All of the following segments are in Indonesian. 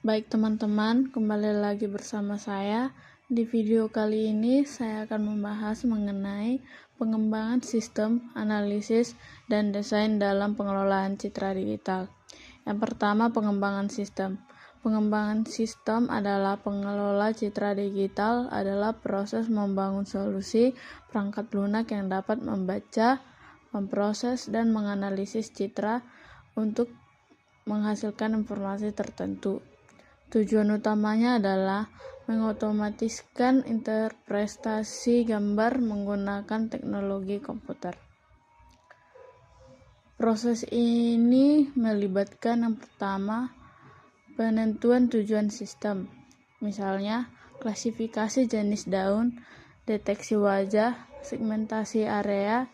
Baik teman-teman, kembali lagi bersama saya. Di video kali ini saya akan membahas mengenai pengembangan sistem, analisis, dan desain dalam pengelolaan citra digital. Yang pertama, pengembangan sistem. Pengembangan sistem adalah pengelola citra digital adalah proses membangun solusi perangkat lunak yang dapat membaca, memproses, dan menganalisis citra untuk menghasilkan informasi tertentu. Tujuan utamanya adalah mengotomatiskan interpretasi gambar menggunakan teknologi komputer. Proses ini melibatkan yang pertama, penentuan tujuan sistem, misalnya klasifikasi jenis daun, deteksi wajah, segmentasi area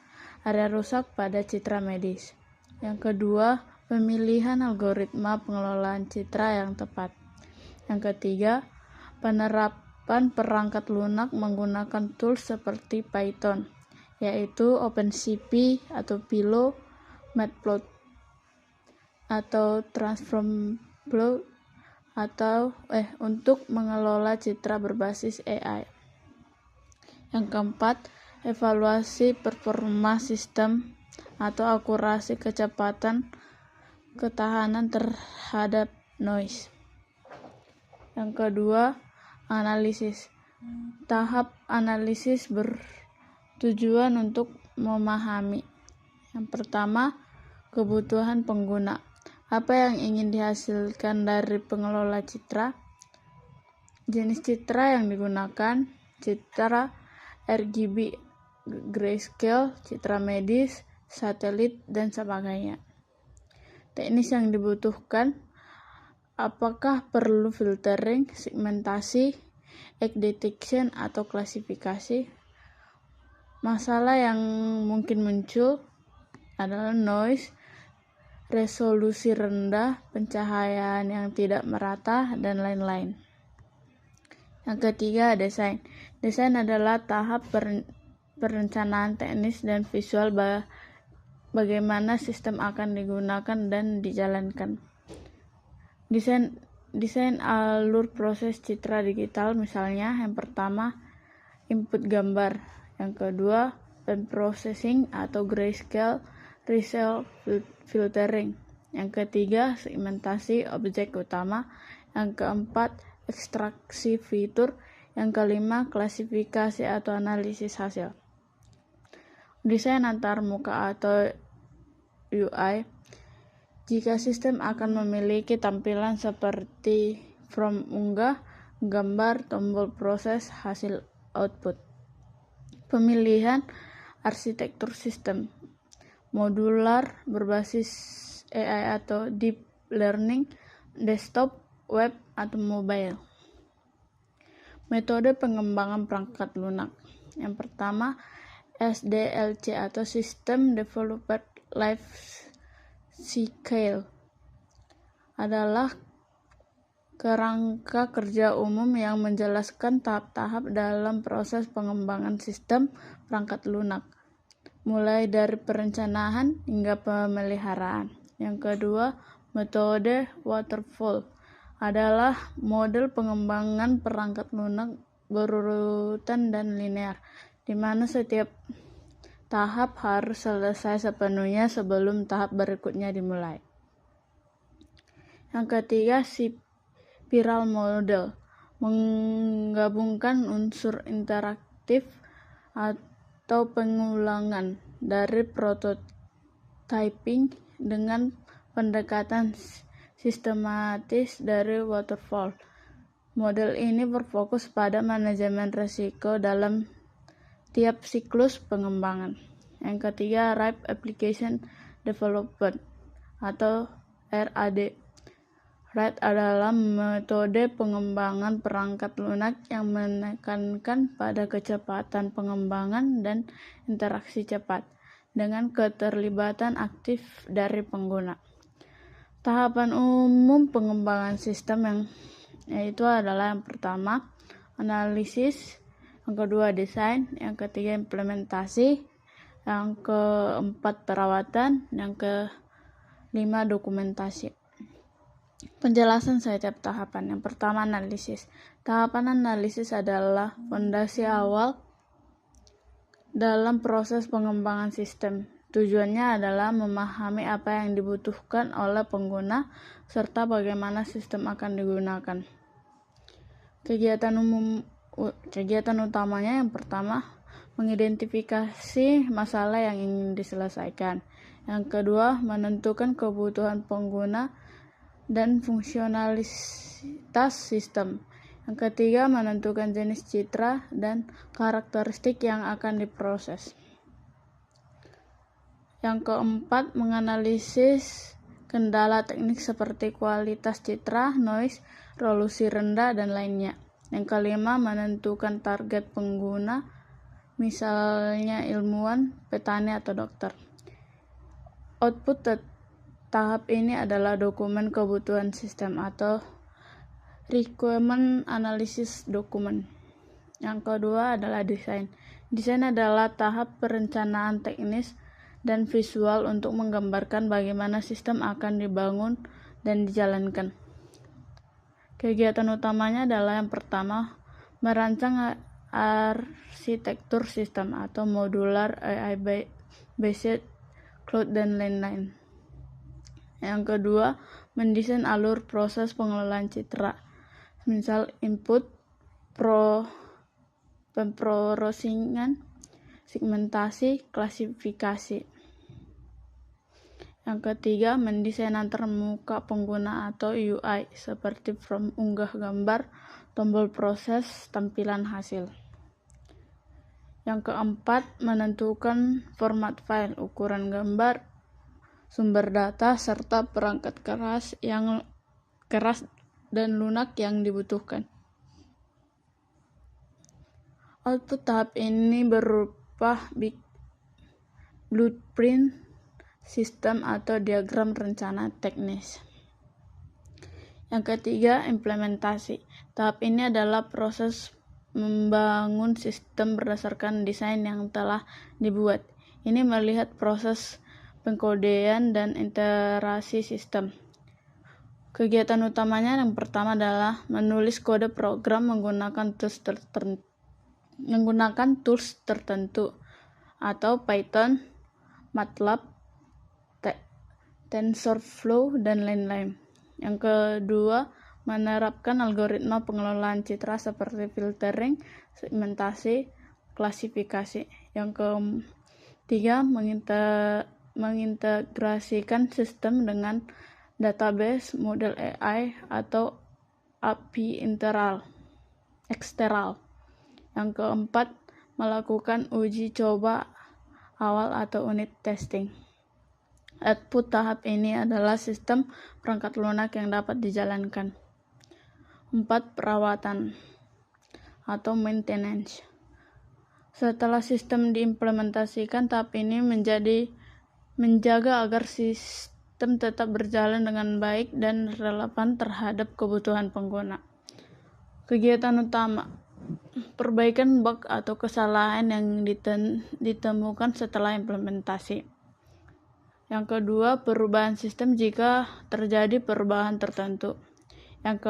rusak pada citra medis. Yang kedua, pemilihan algoritma pengelolaan citra yang tepat. Yang ketiga, penerapan perangkat lunak menggunakan tools seperti Python, yaitu OpenCV atau Pillow, Matplotlib, atau TransformPlot atau untuk mengelola citra berbasis AI. Yang keempat, evaluasi performa sistem atau akurasi kecepatan ketahanan terhadap noise. Yang kedua, analisis. Tahap analisis bertujuan untuk memahami. Yang pertama, kebutuhan pengguna. Apa yang ingin dihasilkan dari pengelola citra? Jenis citra yang digunakan, citra RGB, grayscale, citra medis, satelit, dan sebagainya. Teknis yang dibutuhkan, apakah perlu filtering, segmentasi, edge detection, atau klasifikasi? Masalah yang mungkin muncul adalah noise, resolusi rendah, pencahayaan yang tidak merata, dan lain-lain. Yang ketiga, desain. Desain adalah tahap perencanaan teknis dan visual bagaimana sistem akan digunakan dan dijalankan. Desain alur proses citra digital, misalnya yang pertama, input gambar. Yang kedua, pre-processing atau grayscale result filtering. Yang ketiga, segmentasi objek utama. Yang keempat, ekstraksi fitur. Yang kelima, klasifikasi atau analisis hasil. Desain antarmuka atau UI. Jika sistem akan memiliki tampilan seperti form unggah, gambar, tombol proses, hasil output. Pemilihan arsitektur sistem, modular, berbasis AI atau deep learning, desktop, web, atau mobile. Metode pengembangan perangkat lunak. Yang pertama, SDLC atau System Development Life Cycle adalah kerangka kerja umum yang menjelaskan tahap-tahap dalam proses pengembangan sistem perangkat lunak, mulai dari perencanaan hingga pemeliharaan. Yang kedua, metode waterfall adalah model pengembangan perangkat lunak berurutan dan linear, di mana setiap tahap harus selesai sepenuhnya sebelum tahap berikutnya dimulai. Yang ketiga, spiral model menggabungkan unsur interaktif atau pengulangan dari prototyping dengan pendekatan sistematis dari waterfall. Model ini berfokus pada manajemen risiko dalam tiap siklus pengembangan. Yang ketiga, Rapid Application Development atau RAD. RAD adalah metode pengembangan perangkat lunak yang menekankan pada kecepatan pengembangan dan interaksi cepat dengan keterlibatan aktif dari pengguna. Tahapan umum pengembangan sistem yaitu adalah yang pertama, analisis, yang kedua desain, yang ketiga implementasi, yang keempat perawatan, yang kelima dokumentasi. Penjelasan setiap tahapan. Yang pertama, analisis. Tahapan analisis adalah fondasi awal dalam proses pengembangan sistem. Tujuannya adalah memahami apa yang dibutuhkan oleh pengguna serta bagaimana sistem akan digunakan. Kegiatan utamanya yang pertama, mengidentifikasi masalah yang ingin diselesaikan. Yang kedua, menentukan kebutuhan pengguna dan fungsionalitas sistem. Yang ketiga, menentukan jenis citra dan karakteristik yang akan diproses. Yang keempat, menganalisis kendala teknik seperti kualitas citra, noise, resolusi rendah, dan lainnya. Yang kelima, menentukan target pengguna, misalnya ilmuwan, petani, atau dokter. Output tahap ini adalah dokumen kebutuhan sistem atau requirement analysis dokumen. Yang kedua adalah desain. Desain adalah tahap perencanaan teknis dan visual untuk menggambarkan bagaimana sistem akan dibangun dan dijalankan. Kegiatan utamanya adalah yang pertama, merancang arsitektur sistem atau modular, AI-based, cloud, dan lain-lain. Yang kedua, mendesain alur proses pengelolaan citra, misal input, pemrosesingan, segmentasi, klasifikasi. Yang ketiga, mendesain antarmuka pengguna atau UI, seperti form unggah gambar, tombol proses, tampilan hasil. Yang keempat, menentukan format file, ukuran gambar, sumber data, serta perangkat keras dan lunak yang dibutuhkan. Output tahap ini berupa blueprint sistem atau diagram rencana teknis. Yang ketiga, implementasi. Tahap ini adalah proses membangun sistem berdasarkan desain yang telah dibuat. Ini melihat proses pengkodean dan interaksi sistem. Kegiatan utamanya yang pertama adalah menulis kode program menggunakan tools tertentu atau Python, MATLAB, TensorFlow, dan lain-lain. Yang kedua, menerapkan algoritma pengelolaan citra seperti filtering, segmentasi, klasifikasi. Yang ketiga, mengintegrasikan sistem dengan database, model AI, atau API eksternal. Yang keempat, melakukan uji coba awal atau unit testing. Output tahap ini adalah sistem perangkat lunak yang dapat dijalankan. 4. Perawatan atau maintenance. Setelah sistem diimplementasikan, tahap ini menjaga agar sistem tetap berjalan dengan baik dan relevan terhadap kebutuhan pengguna. Kegiatan utama, perbaikan bug atau kesalahan yang ditemukan setelah implementasi. Yang kedua, perubahan sistem jika terjadi perubahan tertentu. Yang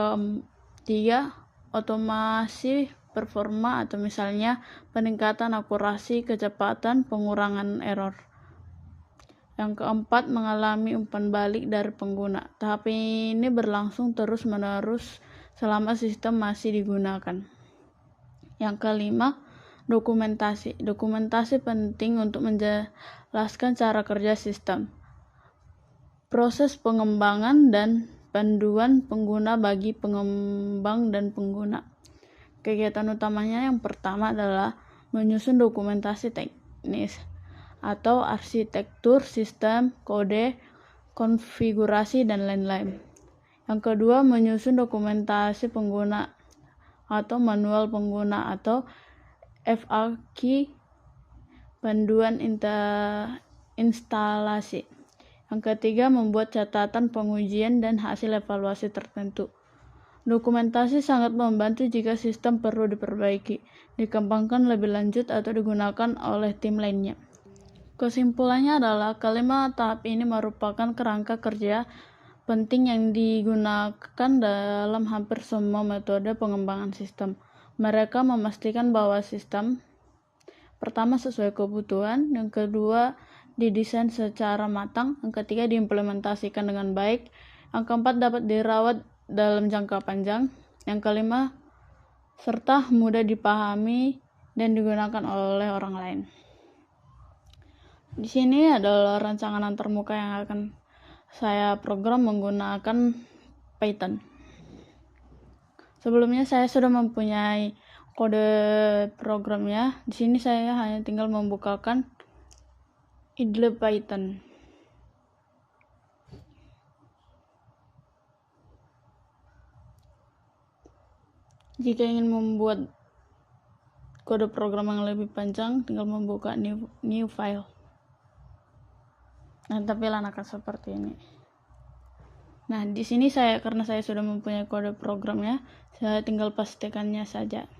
ketiga, otomasi performa atau misalnya peningkatan akurasi, kecepatan, pengurangan error. Yang keempat, mengalami umpan balik dari pengguna. Tahap ini berlangsung terus-menerus selama sistem masih digunakan. Yang kelima, dokumentasi. Dokumentasi penting untuk menjelaskan cara kerja sistem, proses pengembangan, dan panduan pengguna bagi pengembang dan pengguna. Kegiatan utamanya yang pertama adalah menyusun dokumentasi teknis atau arsitektur sistem, kode, konfigurasi, dan lain-lain. Yang kedua, menyusun dokumentasi pengguna atau manual pengguna atau FAQ, panduan instalasi. Yang ketiga, membuat catatan pengujian dan hasil evaluasi tertentu. Dokumentasi sangat membantu jika sistem perlu diperbaiki, dikembangkan lebih lanjut, atau digunakan oleh tim lainnya. Kesimpulannya adalah kelima tahap ini merupakan kerangka kerja penting yang digunakan dalam hampir semua metode pengembangan sistem. Mereka memastikan bahwa sistem pertama sesuai kebutuhan, yang kedua didesain secara matang, yang ketiga diimplementasikan dengan baik, yang keempat dapat dirawat dalam jangka panjang, yang kelima serta mudah dipahami dan digunakan oleh orang lain. Di sini adalah rancangan antarmuka yang akan saya program menggunakan Python. Sebelumnya saya sudah mempunyai kode programnya. Di sini saya hanya tinggal membukakan idle Python. Jika ingin membuat kode program yang lebih panjang, tinggal membuka new file. Nah, tampilan akan seperti ini. Nah, di sini karena saya sudah mempunyai kode programnya, saya tinggal pastikannya saja.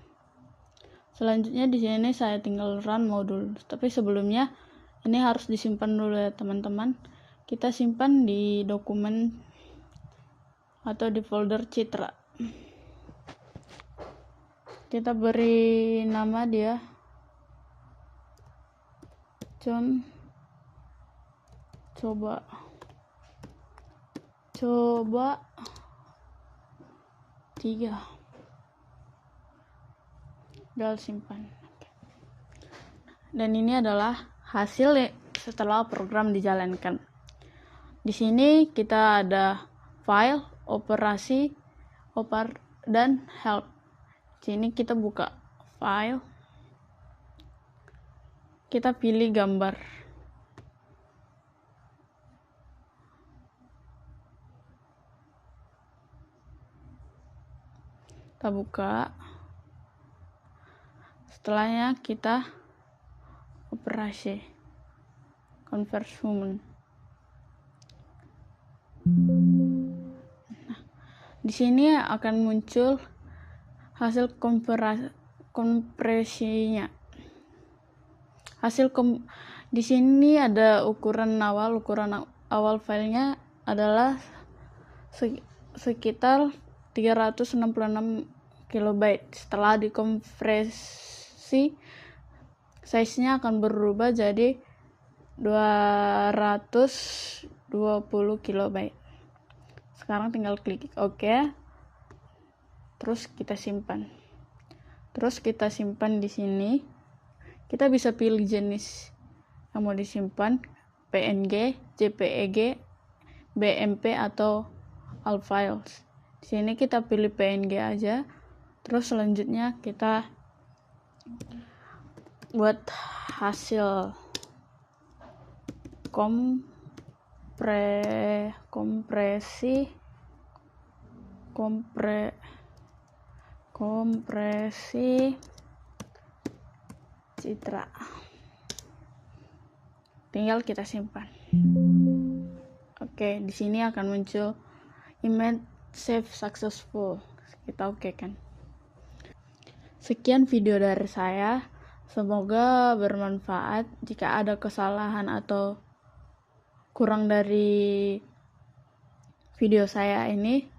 Selanjutnya di sini saya tinggal run modul. Tapi sebelumnya ini harus disimpan dulu ya teman-teman. Kita simpan di dokumen atau di folder Citra. Kita beri nama dia John coba 3. Tinggal simpan. Dan ini adalah hasil setelah program dijalankan. Di sini kita ada file, operasi, dan help. Di sini kita buka file, kita pilih gambar. Kita buka. Setelahnya kita operasi convert human. Nah, di sini akan muncul hasil kompresinya. Di sini ada ukuran awal filenya adalah sekitar 366 kilobyte. Setelah dikompresi, size-nya akan berubah jadi 220 kilobyte. Sekarang tinggal klik OK. Terus kita simpan. Di sini. Kita bisa pilih jenis yang mau disimpan, PNG, JPEG, BMP atau ALF files. Di sini kita pilih PNG aja. Terus selanjutnya kita buat hasil kompresi Citra. Tinggal kita simpan. Oke, di sini akan muncul image save successful. Kita oke kan. Sekian video dari saya. Semoga bermanfaat. Jika ada kesalahan atau kurang dari video saya ini,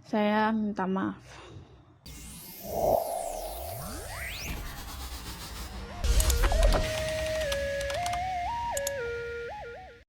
saya minta maaf.